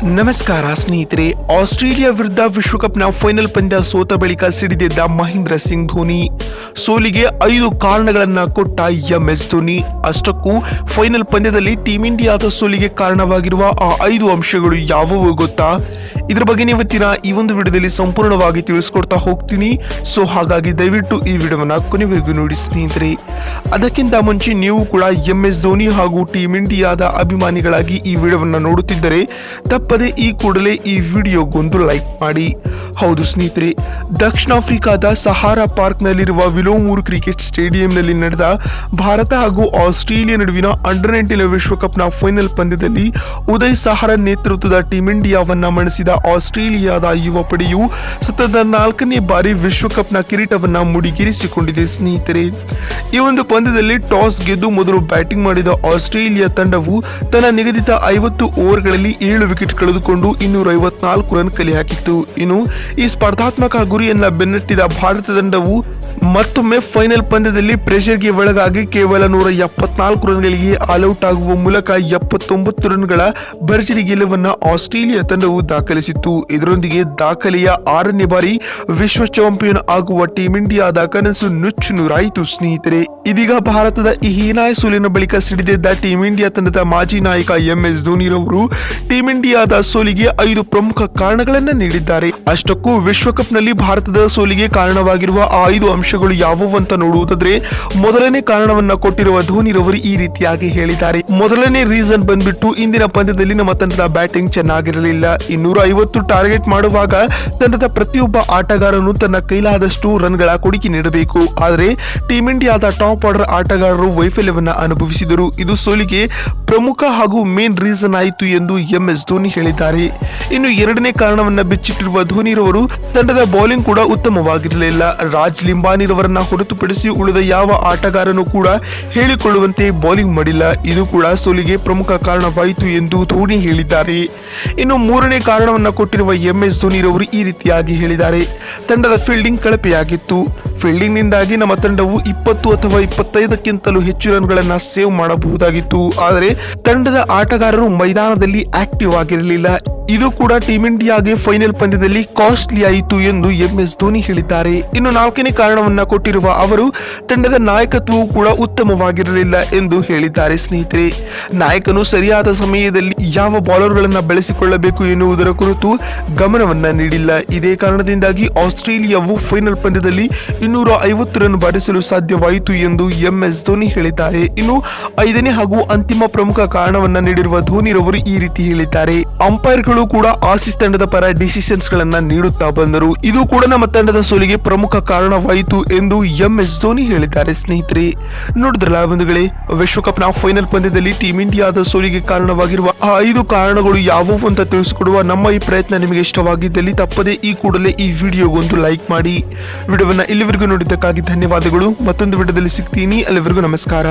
ನಮಸ್ಕಾರ ಸ್ನೇಹಿತರೆ. ಆಸ್ಟ್ರೇಲಿಯಾ ವಿರುದ್ಧ ವಿಶ್ವಕಪ್ನ ಫೈನಲ್ ಪಂದ್ಯ ಸೋತ ಬಳಿಕ ಸಿಡಿದೆದ್ದ ಮಹೇಂದ್ರ ಸಿಂಗ್ ಧೋನಿ ಸೋಲಿಗೆ 5 ಕಾರಣಗಳನ್ನ ಕೊಟ್ಟ ಎಂಎಸ್ ಧೋನಿ. ಅಷ್ಟಕ್ಕೂ ಫೈನಲ್ ಪಂದ್ಯದಲ್ಲಿ ಟೀಂ ಇಂಡಿಯಾದ ಸೋಲಿಗೆ ಕಾರಣವಾಗಿರುವ ಆ 5 ಅಂಶಗಳು ಯಾವುವು ಗೊತ್ತಾ? ಇದ್ರ ಬಗ್ಗೆ ಇವತ್ತಿನ ಈ ಒಂದು ವಿಡಿಯೋದಲ್ಲಿ ಸಂಪೂರ್ಣವಾಗಿ ತಿಳಿಸ್ಕೊಡ್ತಾ ಹೋಗ್ತೀನಿ. ಸೊ ಹಾಗಾಗಿ ದಯವಿಟ್ಟು ಈ ವಿಡಿಯೋವನ್ನ ಕೊನೆವರೆಗೂ ನೋಡಿ ಸ್ನೇಹಿತರೆ. ಅದಕ್ಕಿಂತ ಮುಂಚೆ ನೀವು ಕೂಡ ಎಂಎಸ್ ಧೋನಿ ಹಾಗೂ ಟೀಂ ಇಂಡಿಯಾದ ಅಭಿಮಾನಿಗಳಾಗಿ ಈ ವಿಡಿಯೋವನ್ನ ನೋಡುತ್ತಿದ್ದರೆ ತಪ್ಪದೆ ಈ ಕೂಡಲೇ ಈ ವಿಡಿಯೋಗೊಂದು ಲೈಕ್ ಮಾಡಿ. ಹೌದು ಸ್ನೇಹಿತರೆ, ದಕ್ಷಿಣ ಆಫ್ರಿಕಾದ ಸಹಾರಾ ಪಾರ್ಕ್ ನಲ್ಲಿರುವ ವಿಲೋಮೂರ್ ಕ್ರಿಕೆಟ್ ಸ್ಟೇಡಿಯಂನಲ್ಲಿ ನಡೆದ ಭಾರತ ಹಾಗೂ ಆಸ್ಟ್ರೇಲಿಯಾ ನಡುವಿನ ಅಂಡರ್ 19 ವಿಶ್ವಕಪ್ನ ಫೈನಲ್ ಪಂದ್ಯದಲ್ಲಿ ಉದಯ್ ಸಹಾರಾ ನೇತೃತ್ವದ ಟೀಂ ಇಂಡಿಯಾವನ್ನ ಮಣಿಸಿದ ಆಸ್ಟ್ರೇಲಿಯಾದ ಯುವ ಪಡೆಯು ಸತತ 4ನೇ ಬಾರಿ ವಿಶ್ವಕಪ್ನ ಕಿರೀಟವನ್ನ ಮುಡಿಗೇರಿಸಿಕೊಂಡಿದೆ ಸ್ನೇಹಿತರೆ. ಈ ಒಂದು ಪಂದ್ಯದಲ್ಲಿ ಟಾಸ್ ಗೆದ್ದು ಮೊದಲು ಬ್ಯಾಟಿಂಗ್ ಮಾಡಿದ ಆಸ್ಟ್ರೇಲಿಯಾ ತಂಡವು ತನ್ನ ನಿಗದಿತ 50 ಓವರ್ಗಳಲ್ಲಿ 7 ವಿಕೆಟ್ ಕಳೆದುಕೊಂಡು 254 ರನ್ ಕಲೆ ಹಾಕಿತ್ತು. ಇನ್ನು ಈ ಸ್ಪರ್ಧಾತ್ಮಕ ಗುರಿಯನ್ನ ಬೆನ್ನಟ್ಟಿದ ಭಾರತ ತಂಡವು ಮತ್ತೊಮ್ಮೆ ಫೈನಲ್ ಪಂದ್ಯದಲ್ಲಿ ಪ್ರೆಷರ್ಗೆ ಒಳಗಾಗಿ ಕೇವಲ 174 ರನ್ಗಳಿಗೆ ಆಲ್ಔಟ್ ಆಗುವ ಮೂಲಕ 79 ರನ್ಗಳ ಭರ್ಜರಿ ಗೆಲುವನ್ನ ಆಸ್ಟ್ರೇಲಿಯಾ ತಂಡವು ದಾಖಲಿಸಿತ್ತು. ಇದರೊಂದಿಗೆ ದಾಖಲೆಯ 6ನೇ ಬಾರಿ ವಿಶ್ವ ಚಾಂಪಿಯನ್ ಆಗುವ ಟೀಂ ಇಂಡಿಯಾದ ಕನಸು ನುಚ್ಚು ನೂರಾಯಿತು ಸ್ನೇಹಿತರೆ. ಇದೀಗ ಭಾರತದ ಈ ಹೀನಾಯ ಸೋಲಿನ ಬಳಿಕ ಸಿಡಿದೆದ್ದ ಟೀಂ ಇಂಡಿಯಾ ತಂಡದ ಮಾಜಿ ನಾಯಕ ಎಂಎಸ್ ಧೋನಿ ರವರು ಟೀಂ ಇಂಡಿಯಾದ ಸೋಲಿಗೆ 5 ಪ್ರಮುಖ ಕಾರಣಗಳನ್ನ ನೀಡಿದ್ದಾರೆ. ಅಷ್ಟಕ್ಕೂ ವಿಶ್ವಕಪ್ನಲ್ಲಿ ಭಾರತದ ಸೋಲಿಗೆ ಕಾರಣವಾಗಿರುವ ಆ 5 ಅಂಶಗಳು ಯಾವುವು ಅಂತ ನೋಡುವುದಾದ್ರೆ, ಮೊದಲನೇ ಕಾರಣವನ್ನ ಕೊಟ್ಟಿರುವ ಧೋನಿ ರವರು ಈ ರೀತಿಯಾಗಿ ಹೇಳಿದ್ದಾರೆ. ಮೊದಲನೇ ರೀಸನ್ ಬಂದ್ಬಿಟ್ಟು, ಇಂದಿನ ಪಂದ್ಯದಲ್ಲಿ ನಮ್ಮ ತಂಡದ ಬ್ಯಾಟಿಂಗ್ ಚೆನ್ನಾಗಿರಲಿಲ್ಲ. 250 ಟಾರ್ಗೆಟ್ ಮಾಡುವಾಗ ತಂಡದ ಪ್ರತಿಯೊಬ್ಬ ಆಟಗಾರನು ತನ್ನ ಕೈಲಾದಷ್ಟು ರನ್ಗಳ ಕೊಡುಗೆ ನೀಡಬೇಕು. ಆದರೆ ಟೀಂ ಇಂಡಿಯಾದ ಟಾಪ್ ಆರ್ಡರ್ ಆಟಗಾರರು ವೈಫಲ್ಯವನ್ನ ಅನುಭವಿಸಿದರು. ಇದು ಸೋಲಿಗೆ ಪ್ರಮುಖ ಹಾಗೂ ಮೇನ್ ರೀಸನ್ ಆಯಿತು ಎಂದು ಎಂಎಸ್ ಧೋನಿ ಹೇಳಿದ್ದಾರೆ. ಇನ್ನು ಎರಡನೇ ಕಾರಣವನ್ನ ಬಿಚ್ಚಿಟ್ಟಿರುವ ಧೋನಿ ರವರು ತಂಡದ ಬೌಲಿಂಗ್ ಕೂಡ ಉತ್ತಮವಾಗಿರಲಿಲ್ಲ. ರಾಜ್ ಲಿಂಬಾನಿ ರವರನ್ನ ಹೊರತುಪಡಿಸಿ ಉಳಿದ ಯಾವ ಆಟಗಾರನು ಕೂಡ ಹೇಳಿಕೊಳ್ಳುವಂತೆ ಬೌಲಿಂಗ್ ಮಾಡಿಲ್ಲ. ಇದು ಕೂಡ ಸೋಲಿಗೆ ಪ್ರಮುಖ ಕಾರಣವಾಯಿತು ಎಂದು ಧೋನಿ ಹೇಳಿದ್ದಾರೆ. ಇನ್ನು ಮೂರನೇ ಕಾರಣವನ್ನ ಕೊಟ್ಟಿರುವ ಎಂಎಸ್ ಧೋನಿ ರವರು ಈ ರೀತಿಯಾಗಿ ಹೇಳಿದ್ದಾರೆ. ತಂಡದ ಫೀಲ್ಡಿಂಗ್ ಕಳಪೆಯಾಗಿತ್ತು. ಫೀಲ್ಡಿಂಗ್ ನಿಂದಾಗಿ ನಮ್ಮ ತಂಡವು 20 ಅಥವಾ 25ಕ್ಕಿಂತಲೂ ಹೆಚ್ಚು ರನ್ಗಳನ್ನ ಸೇವ್ ಮಾಡಬಹುದಾಗಿತ್ತು. ಆದರೆ ತಂಡದ ಆಟಗಾರರು ಮೈದಾನದಲ್ಲಿ ಆಕ್ಟಿವ್ ಆಗಿರಲಿಲ್ಲ. ಇದು ಕೂಡ ಟೀಂ ಇಂಡಿಯಾಗೆ ಫೈನಲ್ ಪಂದ್ಯದಲ್ಲಿ ಕಾಸ್ಟ್ಲಿ ಆಯಿತು ಎಂದು ಎಂಎಸ್ ಧೋನಿ ಹೇಳಿದ್ದಾರೆ. ಇನ್ನು 4ನೇ ಕಾರಣವನ್ನ ಕೊಟ್ಟಿರುವ ಅವರು ತಂಡದ ನಾಯಕತ್ವವು ಕೂಡ ಉತ್ತಮವಾಗಿರಲಿಲ್ಲ ಎಂದು ಹೇಳಿದ್ದಾರೆ ಸ್ನೇಹಿತರೆ. ನಾಯಕನು ಸರಿಯಾದ ಸಮಯದಲ್ಲಿ ಯಾವ ಬೌಲರ್ಗಳನ್ನ ಬಳಸಿಕೊಳ್ಳಬೇಕು ಎನ್ನುವುದರ ಕುರಿತು ಗಮನವನ್ನ ನೀಡಿಲ್ಲ. ಇದೇ ಕಾರಣದಿಂದಾಗಿ ಆಸ್ಟ್ರೇಲಿಯಾವು ಫೈನಲ್ ಪಂದ್ಯದಲ್ಲಿ 250 ರನ್ ಬಾರಿಸಲು ಸಾಧ್ಯವಾಯಿತು ಎಂದು ಎಂಎಸ್ ಧೋನಿ ಹೇಳಿದ್ದಾರೆ. ಇನ್ನು 5ನೇ ಹಾಗೂ ಅಂತಿಮ ಪ್ರಮುಖ ಕಾರಣವನ್ನ ನೀಡಿರುವ ಧೋನಿ ರವರು ಈ ರೀತಿ ಹೇಳಿದ್ದಾರೆ. ಅಂಪೈರ್ಗಳು ಕೂಡ ಆಸೀಸ್ ತಂಡದ ಪರ ಡಿಸಿಷನ್ಸ್ ಗಳನ್ನ ನೀಡುತ್ತಾ ಬಂದರು. ಇದು ಕೂಡ ನಮ್ಮ ತಂಡದ ಸೋಲಿಗೆ ಪ್ರಮುಖ ಕಾರಣವಾಯಿತು ಎಂದು ಎಂಎಸ್ ಧೋನಿ ಹೇಳಿದ್ದಾರೆ ಸ್ನೇಹಿತರೆ. ನೋಡಿದ್ರಲ್ಲ ಬಂಧುಗಳೇ, ವಿಶ್ವಕಪ್ನ ಫೈನಲ್ ಪಂದ್ಯದಲ್ಲಿ ಟೀಂ ಇಂಡಿಯಾದ ಸೋಲಿಗೆ ಕಾರಣವಾಗಿರುವ ಆ 5 ಕಾರಣಗಳು ಯಾವುವು ಅಂತ ತಿಳಿಸಿಕೊಡುವ ನಮ್ಮ ಈ ಪ್ರಯತ್ನ ನಿಮಗೆ ಇಷ್ಟವಾಗಿದ್ದಲ್ಲಿ ತಪ್ಪದೆ ಈ ಕೂಡಲೇ ಈ ವಿಡಿಯೋಗೊಂದು ಲೈಕ್ ಮಾಡಿ. ವಿಡಿಯೋವನ್ನ ಇಲ್ಲಿವರೆಗೂ ನೋಡಿದ್ದಕ್ಕಾಗಿ ಧನ್ಯವಾದಗಳು. ಮತ್ತೊಂದು ವಿಡಿಯೋದಲ್ಲಿ ಸಿಗ್ತೀನಿ. ಅಲ್ಲಿವರೆಗೂ ನಮಸ್ಕಾರ.